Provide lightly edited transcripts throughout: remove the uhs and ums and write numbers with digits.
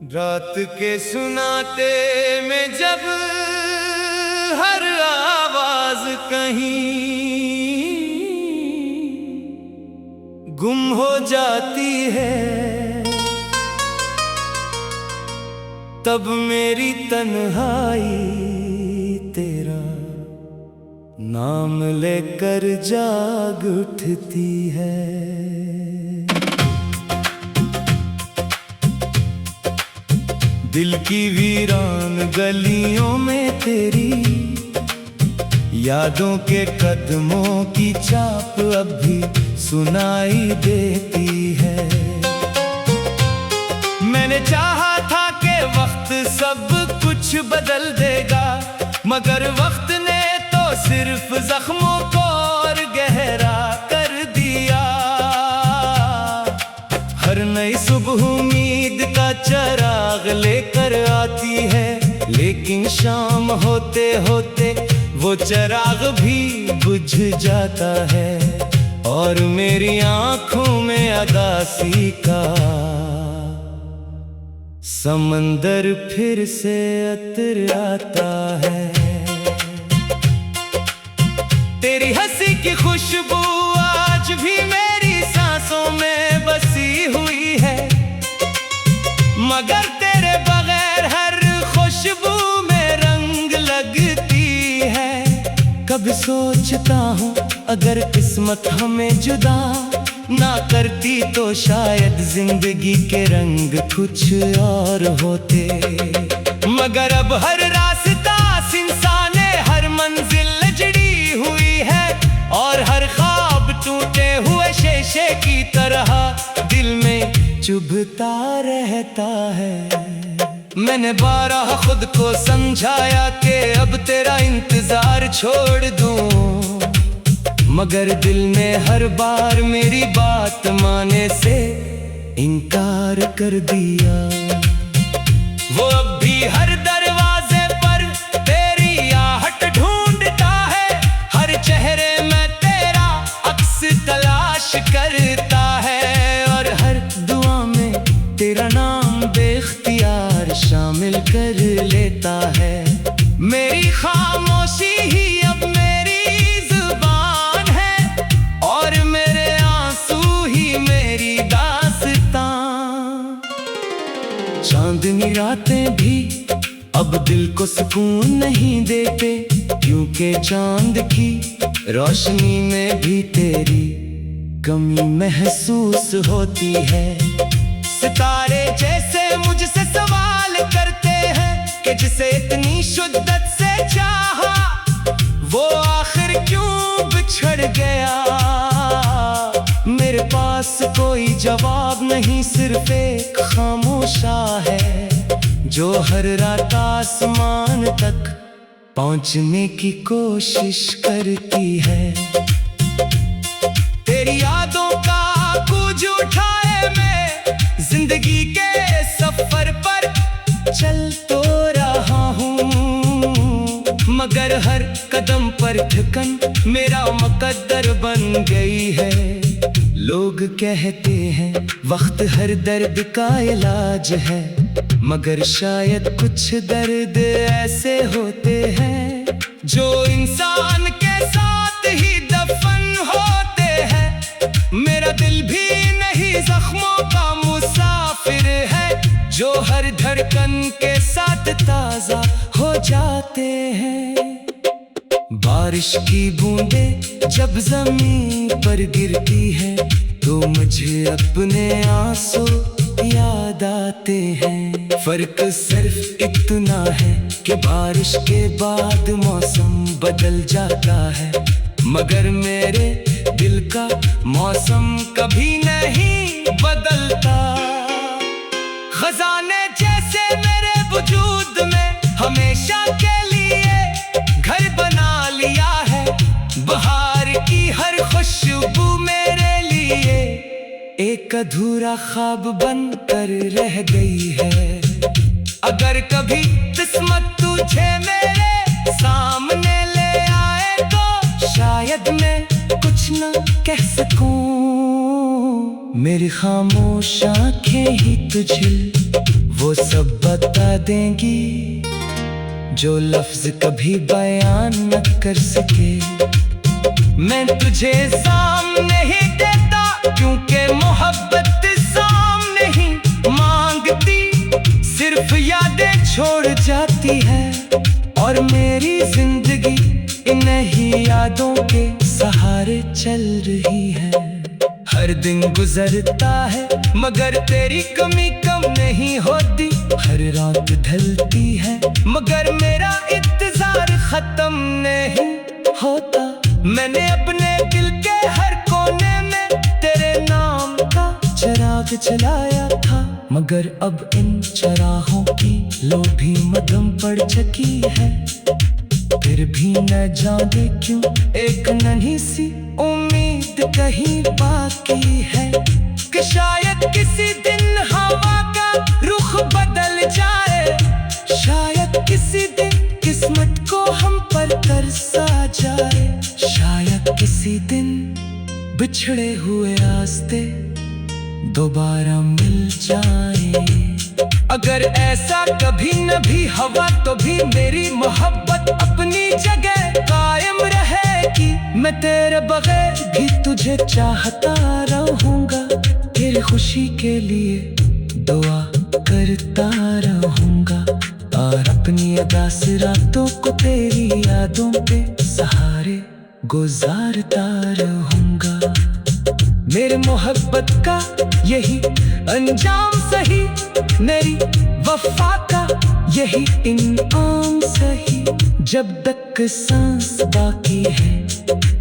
रात के सुनाते में जब हर आवाज कहीं गुम हो जाती है, तब मेरी तन्हाई तेरा नाम लेकर जाग उठती है। दिल की वीरान गलियों में तेरी यादों के कदमों की छाप अब भी सुनाई देती है। मैंने चाहा था कि वक्त सब कुछ बदल देगा, मगर वक्त ने तो सिर्फ जख्मों को और गहरा कर दिया। हर नई सुबह उम्मीद का चिराग लेकर आती है, लेकिन शाम होते होते वो चिराग भी बुझ जाता है और मेरी आंखों में उदासी का समंदर फिर से अतर आता है। तेरी हंसी की खुशबू आज भी मेरी सांसों में बसी हुई है, मगर तेरे बगैर हर खुशबू में रंग लगती है। कभी सोचता हूँ अगर किस्मत हमें जुदा ना करती तो शायद जिंदगी के रंग कुछ और होते, मगर अब हर रास्ता इंसाने हर मंजिल जड़ी हुई है और हर ख्वाब टूटे हुए शीशे की तरह दिल में चुभता रहता है। मैंने बारहा खुद को समझाया कि अब तेरा इंतजार छोड़ दूं, मगर दिल ने हर बार मेरी बात मानने से इनकार कर दिया। वो अब भी हर दरवाजे पर तेरी आहट ढूंढता है, हर चेहरे में तेरा अक्स तलाश करता है और हर दुआ में तेरा नाम बेख्तियार शामिल कर लेता है। मेरी खामोशी ही अब मेरी जुबान है और मेरे आंसू ही मेरी दास्तां। चांदनी रातें भी अब दिल को सुकून नहीं देते, क्योंकि चांद की रोशनी में भी तेरी कमी महसूस होती है। सितारे जैसे मुझसे सवाल करते हैं कि जिसे इतनी शिद्दत से चाहा वो आखिर क्यों बिछड़ गया। मेरे पास कोई जवाब नहीं, सिर्फ एक खामोशा है जो हर रात आसमान तक पहुंचने की कोशिश करती है। तेरी यादों का गूंज उठाए मैं जिंदगी के सफर पर चल तो रहा हूँ, मगर हर कदम पर ठिकन मेरा मुकद्दर बन गई है। लोग कहते हैं वक्त हर दर्द का इलाज है, मगर शायद कुछ दर्द ऐसे होते हैं जो इंसान के साथ ही दफन होते हैं। मेरा दिल भी नहीं जख्मों का मुसाफिर है, जो हर धड़कन के साथ ताजा हो जाते हैं। बारिश की बूंदें जब जमीन पर गिरती है तो मुझे अपने आंसू याद आते हैं। फर्क सिर्फ इतना है कि बारिश के बाद मौसम बदल जाता है, मगर मेरे दिल का मौसम कभी नहीं बदलता। खजाने जैसे मेरे वजूद में हमेशा के लिए घर बना लिया है, बहार की हर खुशबू मेरे लिए एक अधूरा ख्वाब बनकर रह गई है। अगर कभी किस्मत तुझे मेरे सामने ले आए तो शायद मैं कुछ न कह सकूं। मेरी खामोश आंखें ही तुझे वो सब बता देंगी जो लफ्ज कभी बयान न कर सके। मैं तुझे सामने ही देता क्योंकि मोहब्बत सामने ही मांगती, सिर्फ यादें छोड़ जाती है और मेरी जिंदगी इन्हीं यादों के सहारे चल रही है। हर दिन गुजरता है मगर तेरी कमी कम नहीं होती, हर रात ढलती है मगर मेरा इंतजार खत्म नहीं होता। मैंने अपने दिल के हर कोने में तेरे नाम का चिराग जलाया था, मगर अब इन चराहों की लो भी मदम पड़ चुकी है। फिर भी न जाने क्यों एक नन्ही सी उम्मीद कहीं बाकी है कि शायद किसी दिन हवा का रुख बदल जाए, शायद किसी दिन किस्मत को हम पर तरसा जाए, शायद किसी दिन बिछड़े हुए रास्ते दोबारा मिल जाए। अगर ऐसा कभी न भी हवा तो भी मेरी मोहब्बत अपनी जगह कायम रहेगी। मैं तेरे बगैर भी तुझे चाहता रहूंगा, तेरी खुशी के लिए दुआ करता रहूंगा और अपनी अदास रातों को तेरी यादों पे सहारे गुजारता रहूंगा। मेरे मोहब्बत का यही अंजाम सही, मेरी वफा का यही इनाम सही। जब तक सांस बाकी है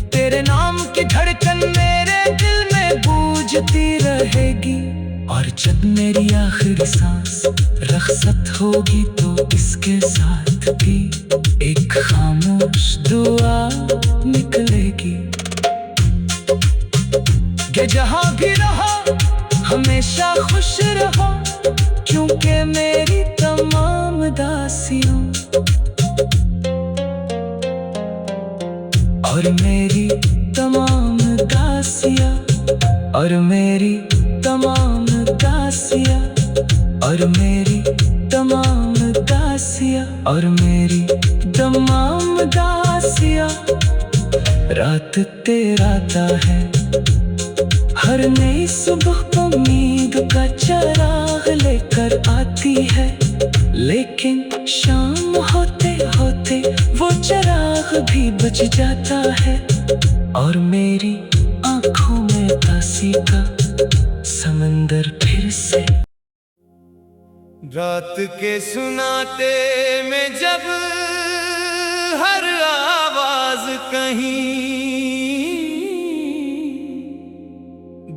तेरे नाम की धड़कन मेरे दिल में गूंजती रहेगी, और जब मेरी आखिरी सांस रखसत होगी तो इसके साथ भी एक खामोश दुआ निकलेगी कि जहां भी रहो हमेशा खुश रहो, क्योंकि मेरी तमाम दासियों और मेरी तमाम दासियां और मेरी तमाम दासियां और मेरी तमाम दासियां और मेरी तमाम दासियां रात तेराता है। हर नई सुबह उम्मीद का चिराग लेकर आती है, लेकिन शाम होते होते वो चिराग भी बुझ जाता है और मेरी आंखों में दासी का समंदर फिर से। रात के सुनाते में जब हर आवाज कहीं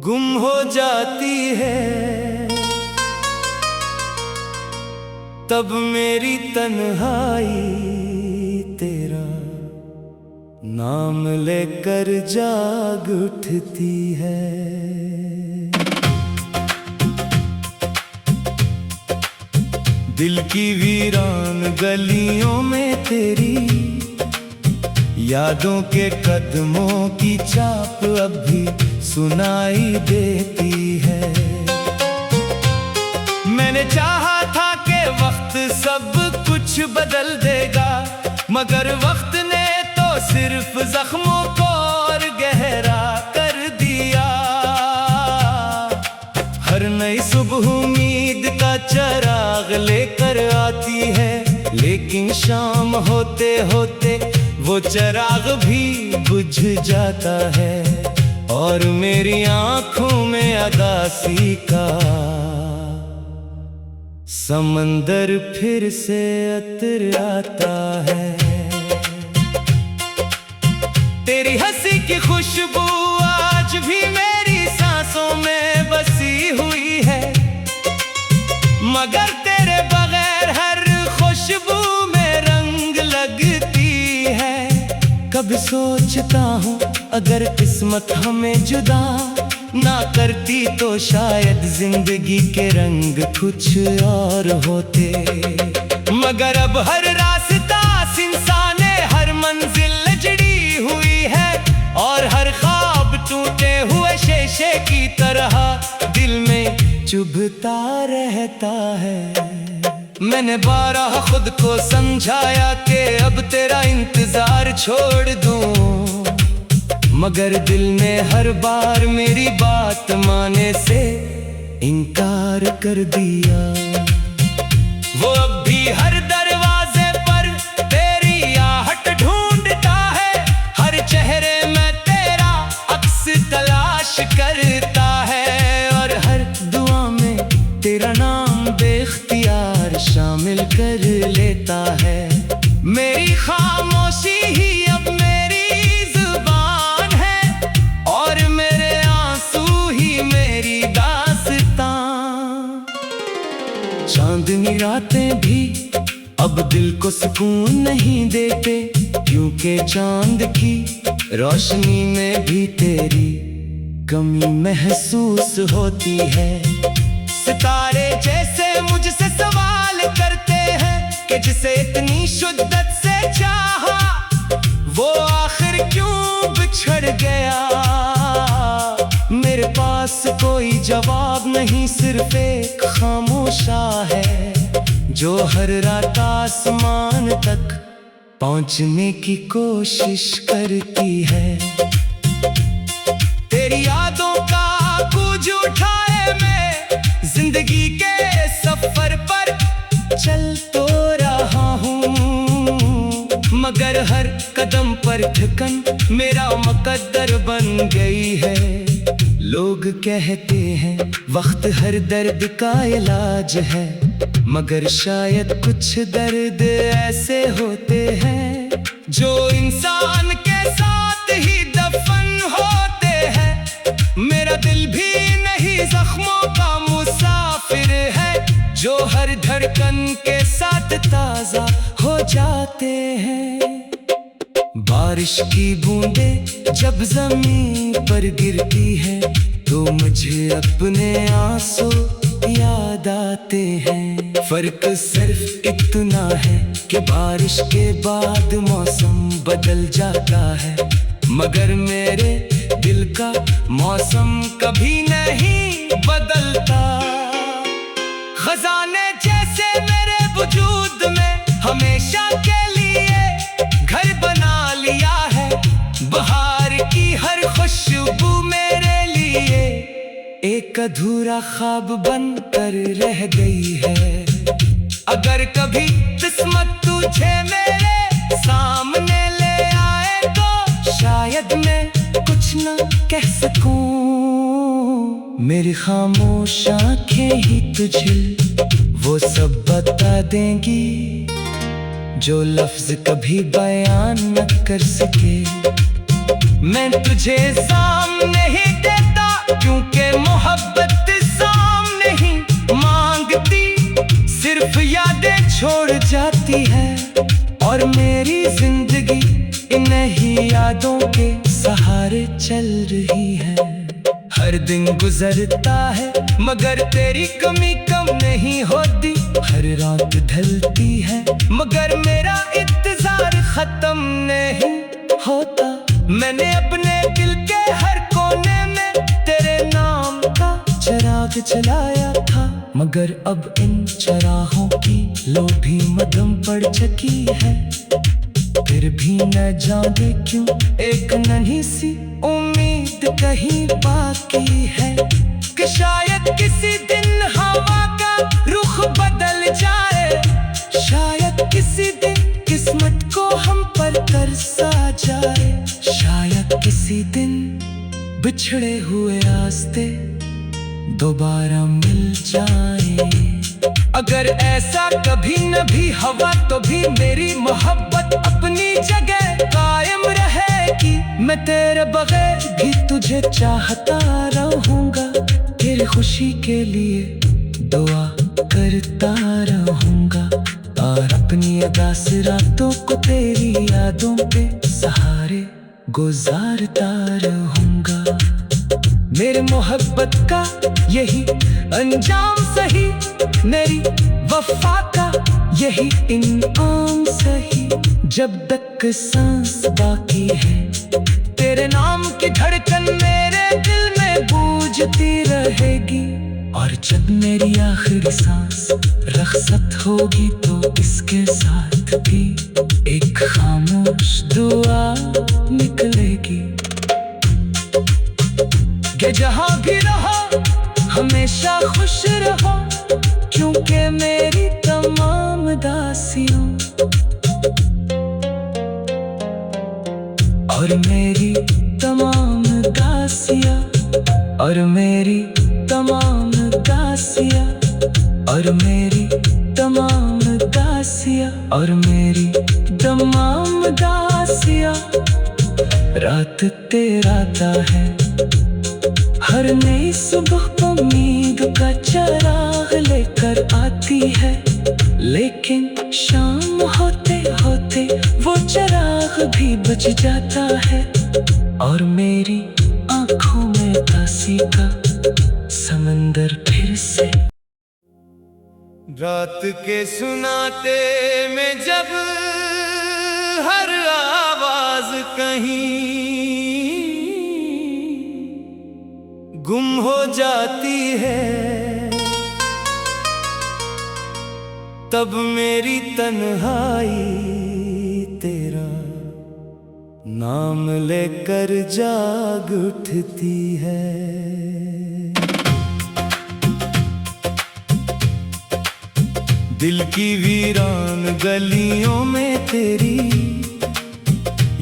गुम हो जाती है, तब मेरी तन्हाई तेरा नाम लेकर जाग उठती है। दिल की वीरान गलियों में तेरी यादों के कदमों की छाप अब भी सुनाई देती है। मैंने चाहा था कि वक्त सब कुछ बदल देगा, मगर वक्त ने तो सिर्फ जख्मों को और गहरा कर दिया। हर नई सुबह उम्मीद का चिराग लेकर आती है, लेकिन शाम होते होते वो चिराग भी बुझ जाता है और मेरी आंखों में उदासी का समंदर फिर से अतर आता है। तेरी हंसी की खुशबू आज भी मेरी सांसों में बसी हुई है, मगर तेरे बगैर हर खुशबू में रंग लगती है। कभी सोचता हूँ अगर किस्मत हमें जुदा ना करती तो शायद जिंदगी के रंग कुछ और होते, मगर अब हर रास्ता इंसाने हर मंजिल जड़ी हुई है और हर ख्वाब टूटे हुए शीशे की तरह दिल में चुभता रहता है। मैंने बारहा खुद को समझाया कि अब तेरा इंतजार छोड़ दूं, मगर दिल ने हर बार मेरी बात मानने से इनकार कर दिया। वो अब भी हर दरवाजे पर तेरी आहट ढूंढता है, हर चेहरे में तेरा अक्स तलाश करता है, और हर दुआ में तेरा नाम बेख्तियार शामिल कर लेता है। मेरी खामोशी ही अब मेरी जुबान है, और मेरे आंसू ही मेरी दास्तां। चांदनी रातें भी अब दिल को सुकून नहीं देते, क्योंकि चांद की रोशनी में भी तेरी कमी महसूस होती है। सितारे जैसे मुझसे सवाल करते हैं कि जिसे इतनी शिद्दत से चाहा, वो आखिर क्यों बिछड़ गया। मेरे पास कोई जवाब नहीं, सिर्फ एक खामोशा है जो हर रात आसमान तक पहुंचने की कोशिश करती है। तेरी यादों का गूंज उठाए मैं जिंदगी के सफर पर चल तो रहा हूँ, मगर हर कदम पर ठिकन मेरा मुकद्दर बन गई है। लोग कहते हैं वक्त हर दर्द का इलाज है, मगर शायद कुछ दर्द ऐसे होते हैं जो इंसान के साथ ही दफन होते हैं। मेरा दिल भी नहीं जख्मों का मुसाफिर है, जो हर धड़कन के साथ ताजा हो जाते हैं। बारिश की बूंदें जब जमीन पर गिरती है, तो मुझे अपने आंसू याद आते हैं। फर्क सिर्फ इतना है कि बारिश के बाद मौसम बदल जाता है, मगर मेरे दिल का मौसम कभी नहीं बदलता। खजाने जैसे मेरे वजूद में हमेशा के लिए घर बना लिया है, बहार की हर खुशबू मेरे लिए एक अधूरा ख्वाब बनकर रह गई है। अगर कभी किस्मत तुझे मेरे सामने ले आए, तो शायद मैं कुछ न कह सकूं। मेरी खामोश आंखें ही तुझे वो सब बता देंगी जो लफ्ज कभी बयान न कर सके। मैं तुझे सामने ही देता, क्योंकि मोहब्बत सामने ही मांगती, सिर्फ यादें छोड़ जाती है, और मेरी जिंदगी इन्हीं यादों के सहारे चल रही है। हर दिन गुजरता है मगर तेरी कमी कम नहीं होती, हर रात ढलती है मगर मेरा इंतजार खत्म नहीं होता। मैंने अपने दिल के हर कोने में तेरे नाम का चिराग जलाया था, मगर अब इन चराहों की लो भी मध्यम पड़ चुकी है। फिर भी न जाने क्यों एक नन्ही सी उम्मीद कहीं बाकी है कि शायद किसी दिन हवा का रुख बदल जाए, शायद किसी दिन किस्मत को हम पर तरसा जाए, शायद किसी दिन बिछड़े हुए रास्ते दोबारा मिल जाए। अगर ऐसा कभी न भी हवा तो भी मेरी मोहब्बत अपनी जगह कायम रहेगी। मैं तेरे बगैर भी तुझे चाहता रहूंगा, तेरी खुशी के लिए दुआ करता रहूंगा, और अपनी अदास रातों को तेरी यादों के सहारे गुजारता रहूंगा। मेरे मोहब्बत का यही अंजाम सही, मेरी वफा का यही इनाम सही। जब तक सांस बाकी है तेरे नाम की धड़कन मेरे दिल में गूंजती रहेगी। और जब मेरी आखिरी सांस रखसत होगी तो इसके साथ भी एक खामोश दुआ निकलेगी कि जहां भी रहो हमेशा खुश रहो, क्योंकि मेरी तमाम दासियों और मेरी तमाम दासियां और मेरी तमाम दासियां और मेरी तमाम दासियां और मेरी तमाम दासियां रात तेरा आता है। हर नई सुबह उम्मीद का चिराग लेकर आती है, लेकिन शाम होते होते वो चिराग भी बुझ जाता है और मेरी आंखों में दासी का समंदर फिर से। रात के सुनाते में जब हर आवाज कहीं गुम हो जाती है, तब मेरी तन्हाई तेरा नाम लेकर जाग उठती है। दिल की वीरान गलियों में तेरी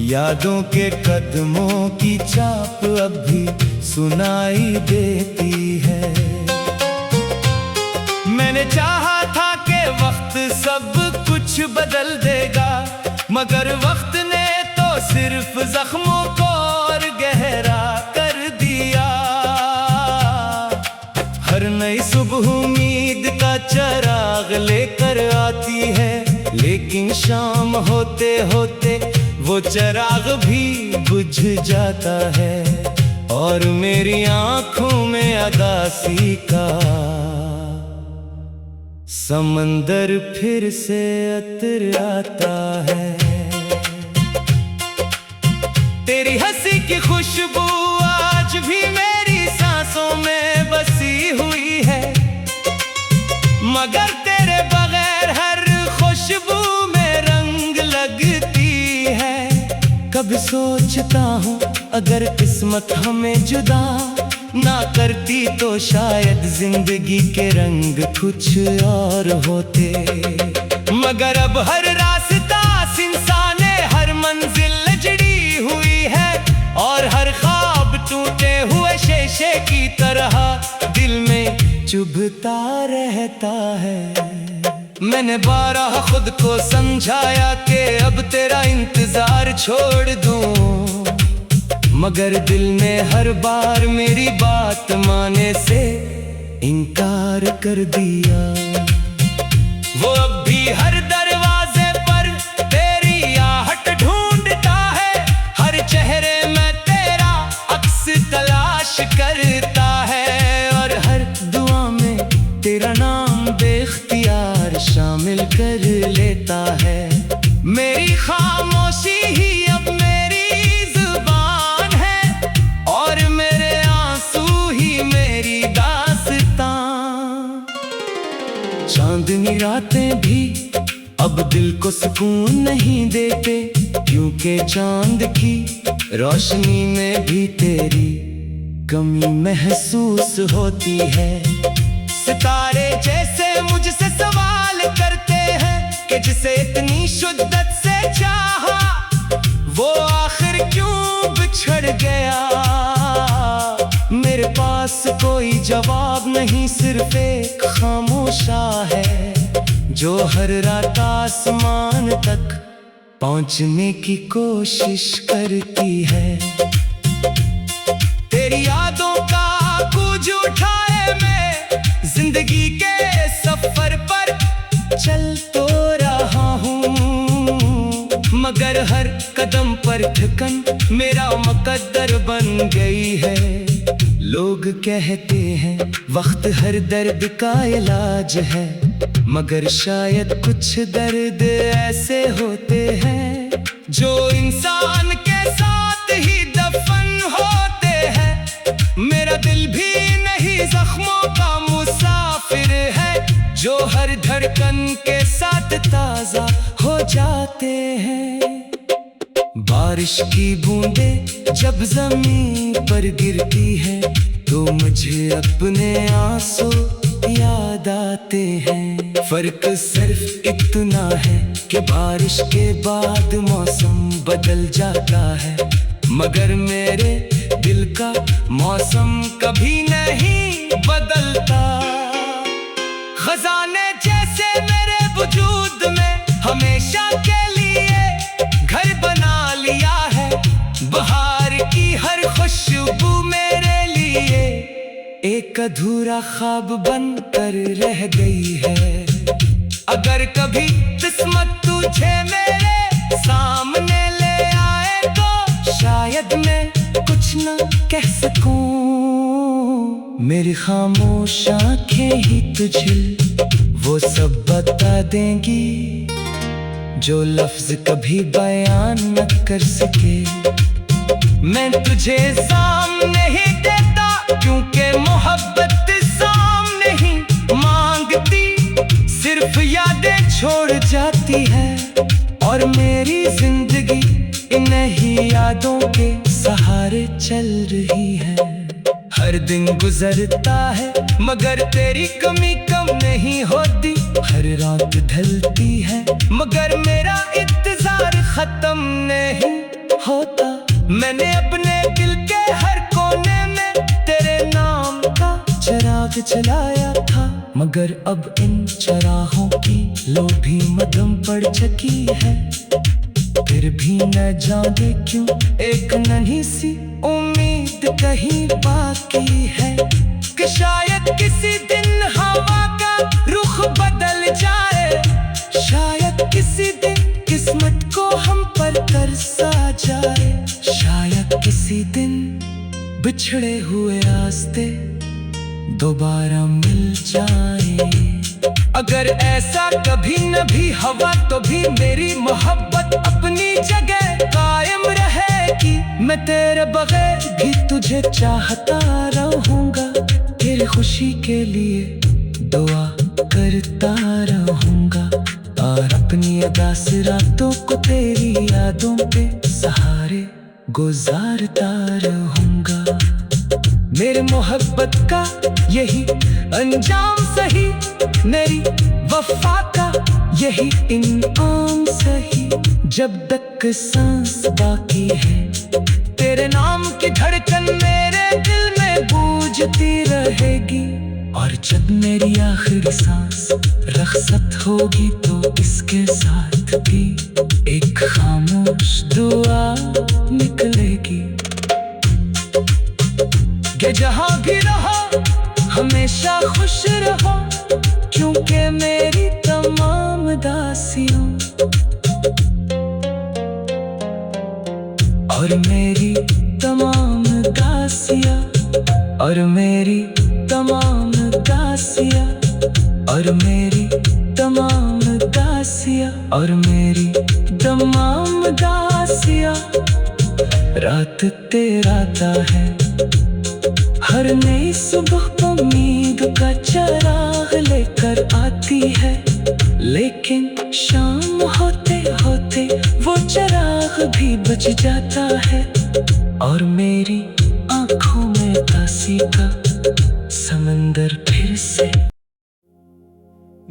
यादों के कदमों की छाप अब भी सुनाई देती है। मैंने चाहा था कि वक्त सब कुछ बदल देगा, मगर वक्त ने तो सिर्फ जख्मों को और गहरा कर दिया। हर नई सुबह उम्मीद का चिराग लेकर आती है, लेकिन शाम होते होते वो चिराग भी बुझ जाता है और मेरी आंखों में उदासी का समंदर फिर से अतर आता है। तेरी हंसी की खुशबू आज भी मेरी सांसों में बसी हुई है, मगर तेरे बगैर हर खुशबू में रंग लगती है। कभी सोचता हूँ अगर किस्मत हमें जुदा ना करती तो शायद जिंदगी के रंग कुछ और होते, मगर अब हर रास्ता इंसाने हर मंजिल लजड़ी हुई है और हर ख्वाब टूटे हुए शीशे की तरह दिल में चुभता रहता है। मैंने बारहा खुद को समझाया कि अब तेरा इंतजार छोड़ दूं, मगर दिल ने हर बार मेरी बात मानने से इनकार कर दिया। वो अब भी हर दरवाजे पर तेरी आहट ढूंढता है, हर चेहरे में तेरा अक्स तलाश करता है और हर दुआ में तेरा नाम बेख्तियार शामिल कर लेता है। मेरी खामोशी ही अब मेरी जुबान है और मेरे आंसू ही मेरी दास्तां। चांदनी रातें भी अब दिल को सुकून नहीं देते, क्योंकि चांद की रोशनी में भी तेरी कमी महसूस होती है। सितारे जैसे मुझसे सवाल करते हैं कि जिसे इतनी शिद्दत से चाहा वो आखिर क्यों बिछड़ गया। मेरे पास कोई जवाब नहीं, सिर्फ एक खामोशा है जो हर रात आसमान तक पहुंचने की कोशिश करती है। तेरी यादों का गूंज उठाए मैं जिंदगी के सफर पर चल तो रहा हूँ, मगर हर कदम पर ठिकन मेरा मुकद्दर बन गई है। लोग कहते हैं वक्त हर दर्द का इलाज है, मगर शायद कुछ दर्द ऐसे होते हैं जो इंसान के साथ ही दफन होते हैं। मेरा दिल भी नहीं जख्मों का हर धड़कन के साथ ताजा हो जाते हैं। बारिश की बूंदें जब जमीन पर गिरती है तो मुझे अपने आंसू याद आते हैं। फर्क सिर्फ इतना है कि बारिश के बाद मौसम बदल जाता है, मगर मेरे दिल का मौसम कभी नहीं बदलता। खजाने जैसे मेरे वजूद में हमेशा के लिए घर बना लिया है। बहार की हर खुशबू मेरे लिए एक अधूरा ख्वाब बनकर रह गई है। अगर कभी किस्मत तुझे मेरे सामने ले आए तो शायद मैं कुछ न कह सकूं। मेरी खामोश आंखें ही तुझे वो सब बता देंगी जो लफ्ज कभी बयान न कर सके। मैं तुझे सामने ही देता क्योंकि मोहब्बत सामने ही मांगती, सिर्फ यादें छोड़ जाती है और मेरी जिंदगी इन्हीं यादों के सहारे चल रही है। हर दिन गुजरता है मगर तेरी कमी कम नहीं होती। हर रात ढलती है मगर मेरा इंतजार खत्म नहीं होता। मैंने अपने दिल के हर कोने में तेरे नाम का चिराग जलाया था, मगर अब इन चिरागों की लो भी मध्यम पड़ चुकी है। फिर भी न जाने क्यों एक नन्ही सी उम्मीद कहीं बाकी है कि शायद किसी दिन हवा का रुख बदल जाए। शायद किसी दिन किस्मत को हम पर तरसा जाए। शायद किसी दिन बिछड़े हुए रास्ते दोबारा मिल जाए। अगर ऐसा कभी न भी हुआ तो भी मेरी मोहब्बत अपनी जगह कायम रहेगी। मैं तेरे बगैर भी तुझे चाहता रहूंगा, तेरी खुशी के लिए दुआ करता रहूंगा और अपनी अदास रातों को तेरी यादों के सहारे गुजारता रहूंगा। मेरे मोहब्बत का यही अंजाम सही, मेरी वफा का यही इनाम सही। जब तक सांस बाकी है तेरे नाम की धड़कन मेरे दिल में गूंजती रहेगी। और जब मेरी आखिरी सांस रखसत होगी तो इसके साथ भी एक खामोश दुआ निकलेगी कि जहां भी रहो हमेशा खुश रहो, क्योंकि मेरी तमाम दासियों और मेरी तमाम दासियां और मेरी तमाम दासियां और मेरी तमाम दासियां और मेरी तमाम दासियां रात तेरा आता है। हर नई सुबह उम्मीद का चिराग लेकर आती है, लेकिन शाम होते होते वो चिराग भी बुझ जाता है और मेरी आंखों में दासी का समंदर फिर से।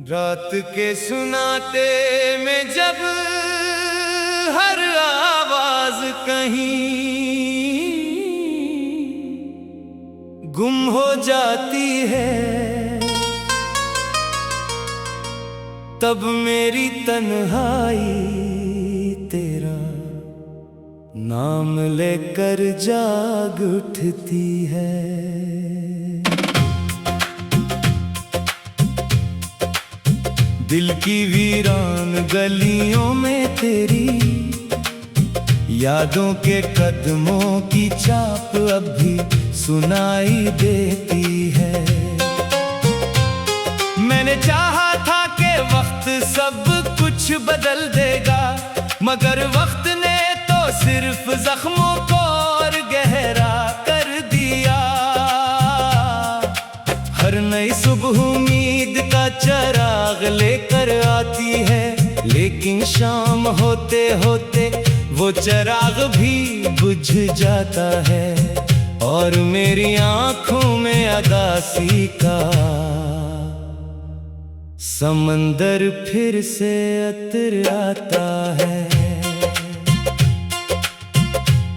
रात के सुनाते में जब हर आवाज कहीं गुम हो जाती है, तब मेरी तन्हाई तेरा नाम लेकर जाग उठती है। दिल की वीरान गलियों में तेरी यादों के कदमों की छाप अब भी सुनाई देती है। मैंने चाहा था कि वक्त सब कुछ बदल देगा, मगर वक्त ने तो सिर्फ जख्मों को और गहरा कर दिया। हर नई सुबह उम्मीद का चिराग शाम होते होते वो चिराग भी बुझ जाता है और मेरी आंखों में अदासी का समंदर फिर से अतर आता है।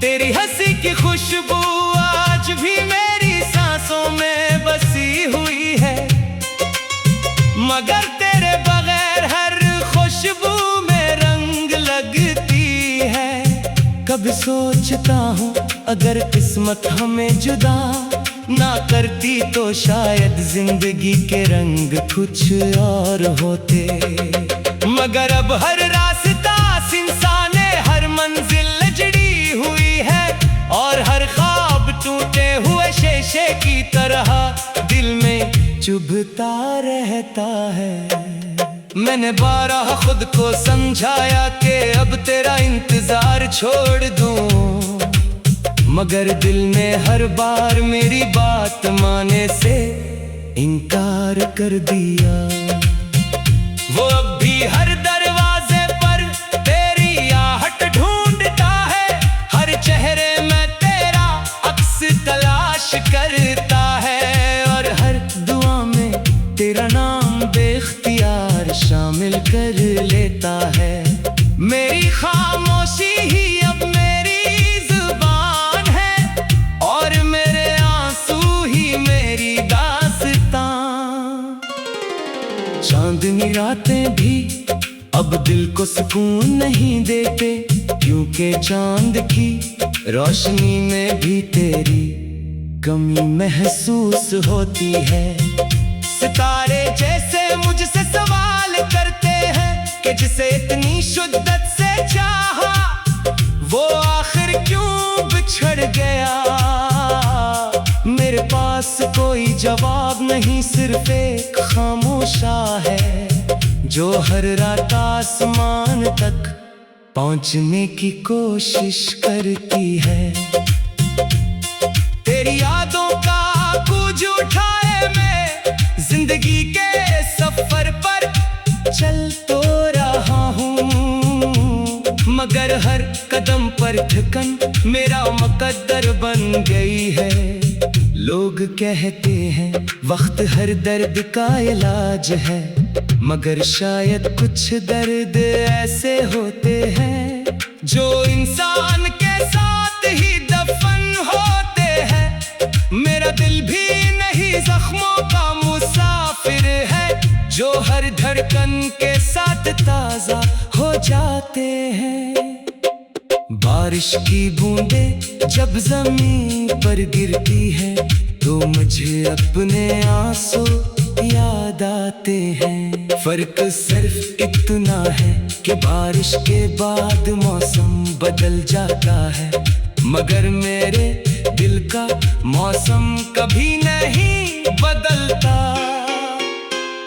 तेरी हंसी की खुशबू आज भी मेरी सांसों में बसी हुई है, मगर तेरे बगैर हर खुशबू में रंग लगती है। कभी सोचता हूँ अगर किस्मत हमें जुदा ना करती तो शायद जिंदगी के रंग कुछ और होते, मगर अब हर रास्ता इंसाने हर मंजिल जड़ी हुई है और हर ख्वाब टूटे हुए शीशे की तरह दिल में चुभता रहता है। मैंने बारह खुद को समझाया कि अब तेरा इंतजार छोड़ दूं, मगर दिल ने हर बार मेरी बात माने से इनकार कर दिया। वो अब भी हर दरवाजे पर तेरी आहट ढूंढता है, हर चेहरे में तेरा अक्स तलाश करता है और हर दुआ में तेरा नाम बेख्तियार शामिल कर लेता है। मेरी खामोशी ही अब मेरी जुबान है और मेरे आंसू ही मेरी दास्तां। चांदनी रातें भी अब दिल को सुकून नहीं देते, क्योंकि चांद की रोशनी में भी तेरी कमी महसूस होती है। सितारे जैसे मुझसे सवाल करते हैं कि जिसे इतनी शिद्दत से चाहा वो आखिर क्यों बिछड़ गया। मेरे पास कोई जवाब नहीं, सिर्फ एक खामोशा है जो हर रात आसमान तक पहुंचने की कोशिश करती है। तेरी यादों का कूच उठाए मैं जिंदगी के सफर पर चल तो रहा हूँ, मगर हर कदम पर ठिकन मेरा मुकद्दर बन गई है। लोग कहते हैं वक्त हर दर्द का इलाज है, मगर शायद कुछ दर्द ऐसे होते हैं जो इंसान के साथ ही दफन होते हैं। मेरा दिल भी नहीं जख्मों का मुसाफिर है जो हर धड़कन के साथ ताजा हो जाते हैं। बारिश की बूंदें जब जमीन पर गिरती है तो मुझे अपने आंसू याद आते हैं। फर्क सिर्फ इतना है कि बारिश के बाद मौसम बदल जाता है, मगर मेरे दिल का मौसम कभी नहीं बदलता।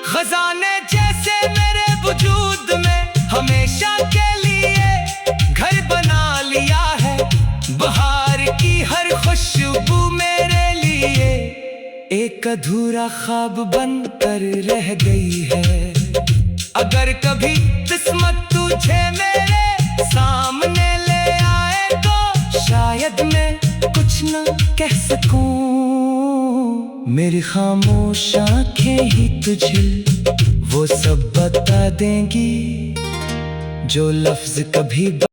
खजाने जैसे मेरे वजूद में हमेशा के लिए घर बना लिया है, बहार की हर खुशबू मेरे लिए एक अधूरा ख्वाब बनकर रह गई है। अगर कभी किस्मत तुझे मेरे सामने ले आए तो शायद मैं कुछ न कह सकूं, मेरी खामोश आंखें ही तुझे वो सब बता देंगी जो लफ्ज कभी